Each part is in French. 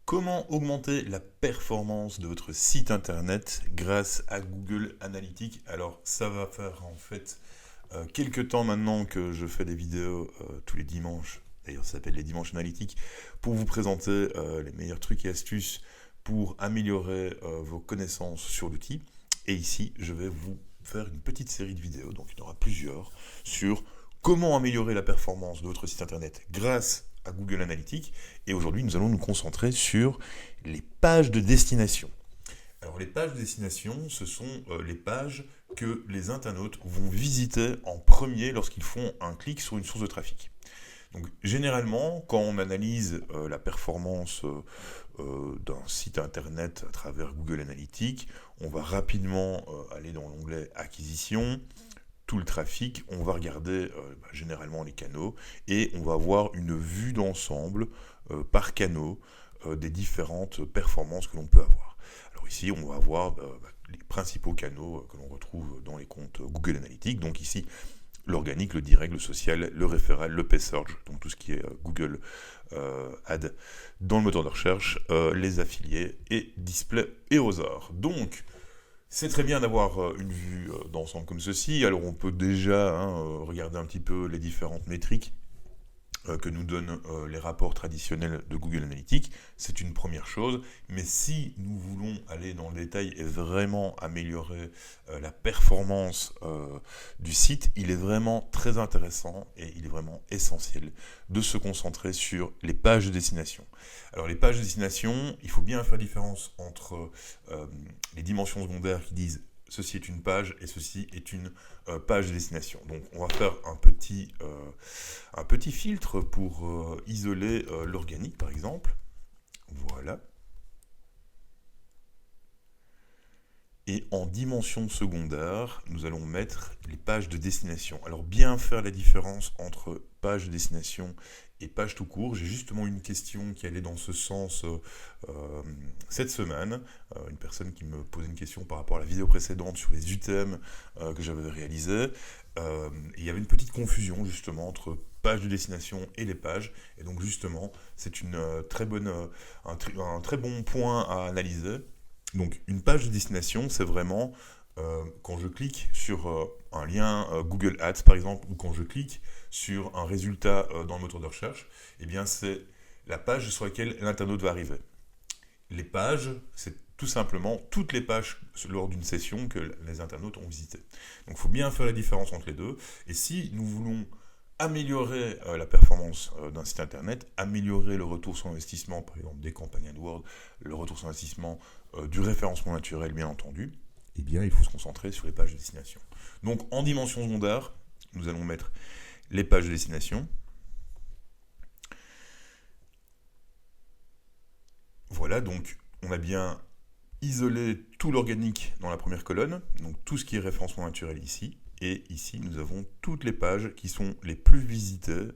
Comment augmenter la performance de votre site internet grâce à Google Analytics? Alors ça va faire en fait quelques temps maintenant que je fais des vidéos tous les dimanches. D'ailleurs ça s'appelle les dimanches analytiques pour vous présenter les meilleurs trucs et astuces pour améliorer vos connaissances sur l'outil. Et ici je vais vous faire une petite série de vidéos, donc il y en aura plusieurs, sur comment améliorer la performance de votre site internet grâce à Google Analytics. Et aujourd'hui, nous allons nous concentrer sur les pages de destination. Alors, les pages de destination, ce sont les pages que les internautes vont visiter en premier lorsqu'ils font un clic sur une source de trafic. Donc, généralement, quand on analyse la performance d'un site internet à travers Google Analytics, on va rapidement aller dans l'onglet Acquisition, tout le trafic, on va regarder généralement les canaux et on va avoir une vue d'ensemble par canaux des différentes performances que l'on peut avoir. Alors ici, on va avoir les principaux canaux que l'on retrouve dans les comptes Google Analytics. Donc ici, l'organique, le direct, le social, le référal, le paid search, donc tout ce qui est Google Ads dans le moteur de recherche, les affiliés et display et Other. Donc, c'est très bien d'avoir une vue d'ensemble comme ceci. Alors on peut déjà regarder un petit peu les différentes métriques que nous donnent les rapports traditionnels de Google Analytics. C'est une première chose. Mais si nous voulons aller dans le détail et vraiment améliorer la performance du site, il est vraiment très intéressant et il est vraiment essentiel de se concentrer sur les pages de destination. Alors les pages de destination, il faut bien faire la différence entre les dimensions secondaires qui disent ceci est une page et ceci est une page de destination. Donc on va faire un petit filtre pour isoler l'organique par exemple. Voilà. Et en dimension secondaire, nous allons mettre les pages de destination. Alors bien faire la différence entre page de destination et page tout court. J'ai justement une question qui allait dans ce sens cette semaine. Une personne qui me posait une question par rapport à la vidéo précédente sur les UTM que j'avais réalisé. Il y avait une petite confusion justement entre page de destination et les pages. Et donc justement, c'est une un très bon point à analyser. Donc une page de destination, c'est vraiment quand je clique sur un lien Google Ads par exemple, ou quand je clique sur un résultat dans le moteur de recherche, eh bien c'est la page sur laquelle l'internaute va arriver. Les pages, c'est tout simplement toutes les pages lors d'une session que les internautes ont visitées. Donc il faut bien faire la différence entre les deux. Et si nous voulons améliorer la performance d'un site internet, améliorer le retour sur investissement, par exemple des campagnes AdWords, le retour sur investissement du référencement naturel bien entendu, eh bien il faut se concentrer sur les pages de destination. Donc en dimension secondaire, nous allons mettre les pages de destination. Voilà, donc on a bien isolé tout l'organique dans la première colonne, donc tout ce qui est référencement naturel ici. Et ici, nous avons toutes les pages qui sont les plus visitées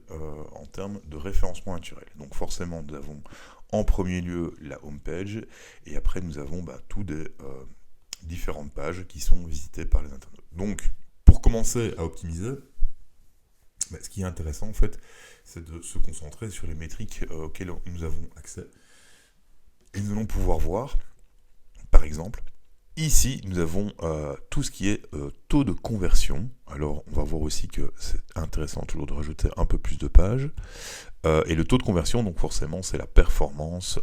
en termes de référencement naturel. Donc forcément, nous avons en premier lieu la home page, et après nous avons toutes des différentes pages qui sont visitées par les internautes. Donc, pour commencer à optimiser, ce qui est intéressant en fait, c'est de se concentrer sur les métriques auxquelles nous avons accès. Et nous allons pouvoir voir, par exemple, ici, nous avons tout ce qui est taux de conversion. Alors, on va voir aussi que c'est intéressant toujours de rajouter un peu plus de pages. Et le taux de conversion, donc forcément, c'est la performance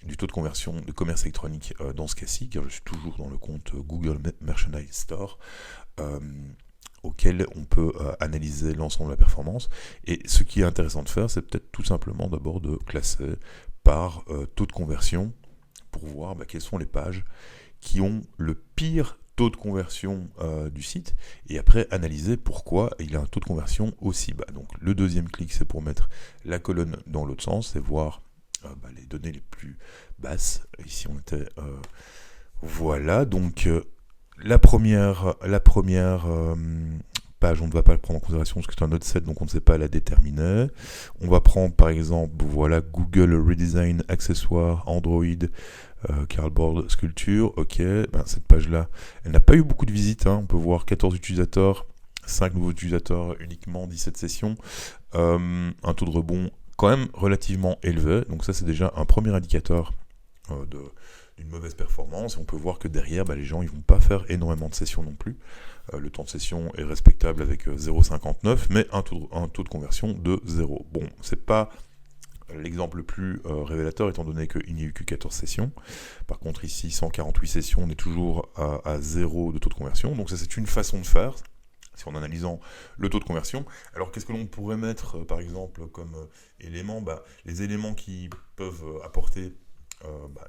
du taux de conversion de commerce électronique dans ce cas-ci, car je suis toujours dans le compte Google Merchandise Store, auquel on peut analyser l'ensemble de la performance. Et ce qui est intéressant de faire, c'est peut-être tout simplement d'abord de classer par taux de conversion pour voir quelles sont les pages qui ont le pire taux de conversion du site, et après analyser pourquoi il a un taux de conversion aussi bas. Donc le deuxième clic, c'est pour mettre la colonne dans l'autre sens et voir les données les plus basses. Ici on était voilà, donc la première page, on ne va pas le prendre en considération parce que c'est un autre set, donc on ne sait pas la déterminer. On va prendre par exemple, voilà, Google Redesign Accessoires Android Cardboard Sculpture. Ok, cette page-là, elle n'a pas eu beaucoup de visites. On peut voir 14 utilisateurs, 5 nouveaux utilisateurs uniquement, 17 sessions. Un taux de rebond quand même relativement élevé, donc ça c'est déjà un premier indicateur d'une mauvaise performance, et on peut voir que derrière, les gens ils vont pas faire énormément de sessions non plus. Le temps de session est respectable avec 0,59, mais un taux de conversion de 0. Bon, c'est pas l'exemple le plus révélateur, étant donné qu'il n'y a eu que 14 sessions. Par contre ici, 148 sessions, on est toujours à 0 de taux de conversion, donc ça c'est une façon de faire, si en analysant le taux de conversion. Alors qu'est-ce que l'on pourrait mettre par exemple comme éléments, les éléments qui peuvent apporter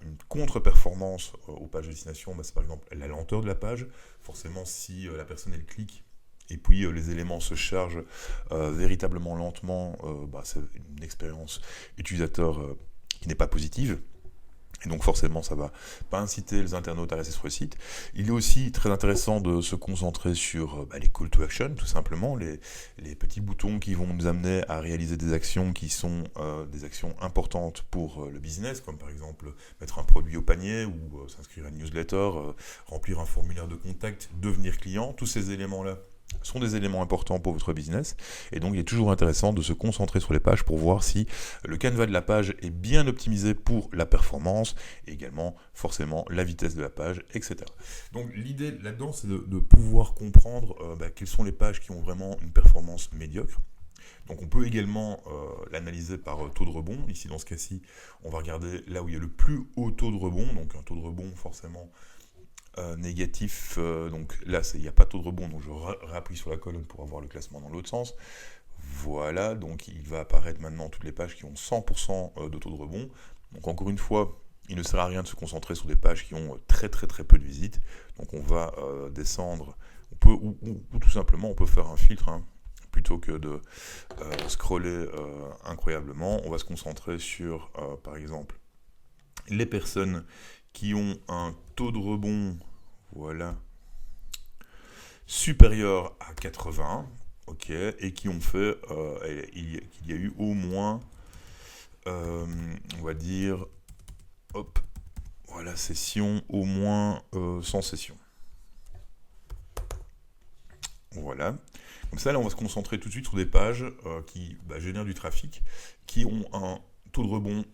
une contre-performance aux pages de destination, c'est par exemple la lenteur de la page. Forcément, si la personne elle clique et puis les éléments se chargent véritablement lentement, c'est une expérience utilisateur qui n'est pas positive. Et donc forcément, ça va pas inciter les internautes à rester sur le site. Il est aussi très intéressant de se concentrer sur les call to action, tout simplement, les petits boutons qui vont nous amener à réaliser des actions qui sont des actions importantes pour le business, comme par exemple mettre un produit au panier ou s'inscrire à une newsletter, remplir un formulaire de contact, devenir client. Tous ces éléments-là sont des éléments importants pour votre business, et donc il est toujours intéressant de se concentrer sur les pages pour voir si le canevas de la page est bien optimisé pour la performance, et également forcément la vitesse de la page, etc. Donc l'idée là-dedans, c'est de pouvoir comprendre quelles sont les pages qui ont vraiment une performance médiocre. Donc on peut également l'analyser par taux de rebond. Ici dans ce cas-ci, on va regarder là où il y a le plus haut taux de rebond, donc un taux de rebond forcément négatif, donc là il n'y a pas de taux de rebond, donc je réappuie sur la colonne pour avoir le classement dans l'autre sens. Voilà, donc il va apparaître maintenant toutes les pages qui ont 100% de taux de rebond. Donc encore une fois, il ne sert à rien de se concentrer sur des pages qui ont très très très peu de visites. Donc on va descendre, on peut, ou tout simplement on peut faire un filtre, plutôt que de scroller incroyablement. On va se concentrer sur par exemple les personnes qui ont un taux de rebond, voilà, supérieur à 80, ok, et qui ont fait, qu'il y a eu au moins, on va dire, voilà, session, au moins 100 sessions. Voilà. Comme ça, là, on va se concentrer tout de suite sur des pages qui génèrent du trafic, qui ont un taux de rebond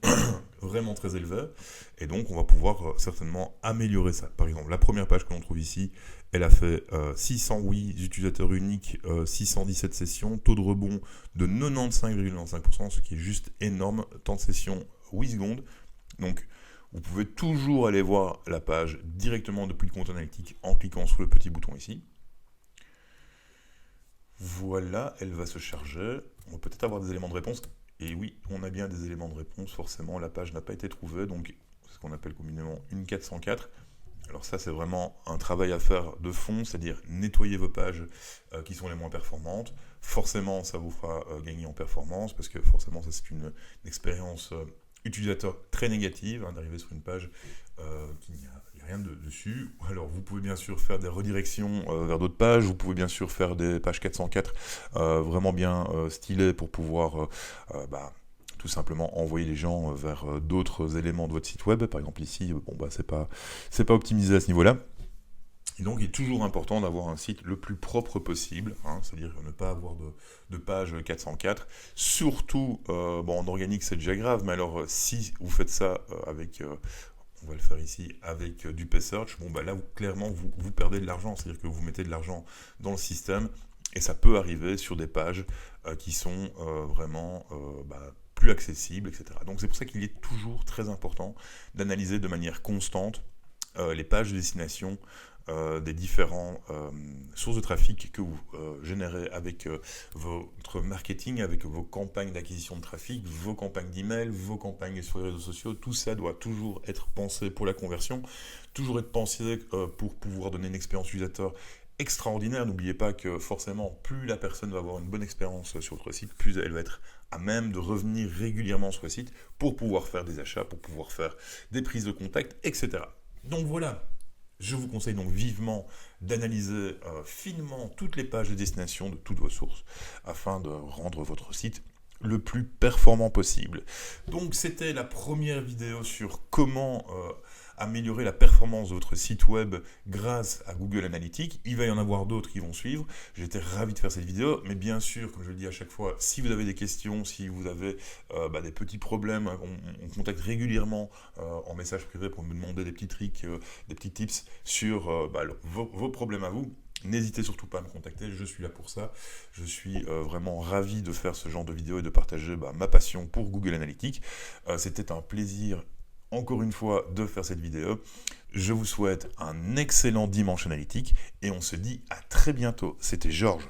vraiment très élevé, et donc on va pouvoir certainement améliorer ça. Par exemple, la première page que l'on trouve ici, elle a fait 608 utilisateurs uniques, 617 sessions, taux de rebond de 95,95%, ce qui est juste énorme, temps de session 8 secondes. Donc vous pouvez toujours aller voir la page directement depuis le compte analytique en cliquant sur le petit bouton ici. Voilà, elle va se charger. On va peut-être avoir des éléments de réponse. Et oui, on a bien des éléments de réponse, forcément, la page n'a pas été trouvée, donc c'est ce qu'on appelle communément une 404. Alors ça, c'est vraiment un travail à faire de fond, c'est-à-dire nettoyer vos pages qui sont les moins performantes. Forcément, ça vous fera gagner en performance, parce que forcément, ça c'est une expérience utilisateur très négative, d'arriver sur une page qui n'y a rien dessus. Alors vous pouvez bien sûr faire des redirections vers d'autres pages, vous pouvez bien sûr faire des pages 404 vraiment bien stylées pour pouvoir tout simplement envoyer les gens vers d'autres éléments de votre site web. Par exemple ici, c'est pas optimisé à ce niveau-là. Et donc il est toujours important d'avoir un site le plus propre possible, c'est-à-dire ne pas avoir de page 404. Surtout, en organique c'est déjà grave, mais alors si vous faites ça avec... on va le faire ici avec du PaySearch. Là, clairement, vous perdez de l'argent. C'est-à-dire que vous mettez de l'argent dans le système et ça peut arriver sur des pages qui sont vraiment plus accessibles, etc. Donc, c'est pour ça qu'il est toujours très important d'analyser de manière constante les pages de destination des différents sources de trafic que vous générez avec votre marketing, avec vos campagnes d'acquisition de trafic, vos campagnes d'email, vos campagnes sur les réseaux sociaux. Tout ça doit toujours être pensé pour la conversion, toujours être pensé pour pouvoir donner une expérience utilisateur extraordinaire. N'oubliez pas que forcément, plus la personne va avoir une bonne expérience sur votre site, plus elle va être à même de revenir régulièrement sur le site pour pouvoir faire des achats, pour pouvoir faire des prises de contact, etc. Donc voilà. Je vous conseille donc vivement d'analyser finement toutes les pages de destination de toutes vos sources afin de rendre votre site le plus performant possible. Donc c'était la première vidéo sur comment améliorer la performance de votre site web grâce à Google Analytics. Il va y en avoir d'autres qui vont suivre. J'étais ravi de faire cette vidéo, mais bien sûr, comme je le dis à chaque fois, si vous avez des questions, si vous avez des petits problèmes, on contacte régulièrement en message privé pour me demander des petits tricks, des petits tips sur vos problèmes à vous. N'hésitez surtout pas à me contacter, je suis là pour ça. Je suis vraiment ravi de faire ce genre de vidéo et de partager ma passion pour Google Analytics. C'était un plaisir, encore une fois, de faire cette vidéo. Je vous souhaite un excellent dimanche analytique et on se dit à très bientôt. C'était Georges.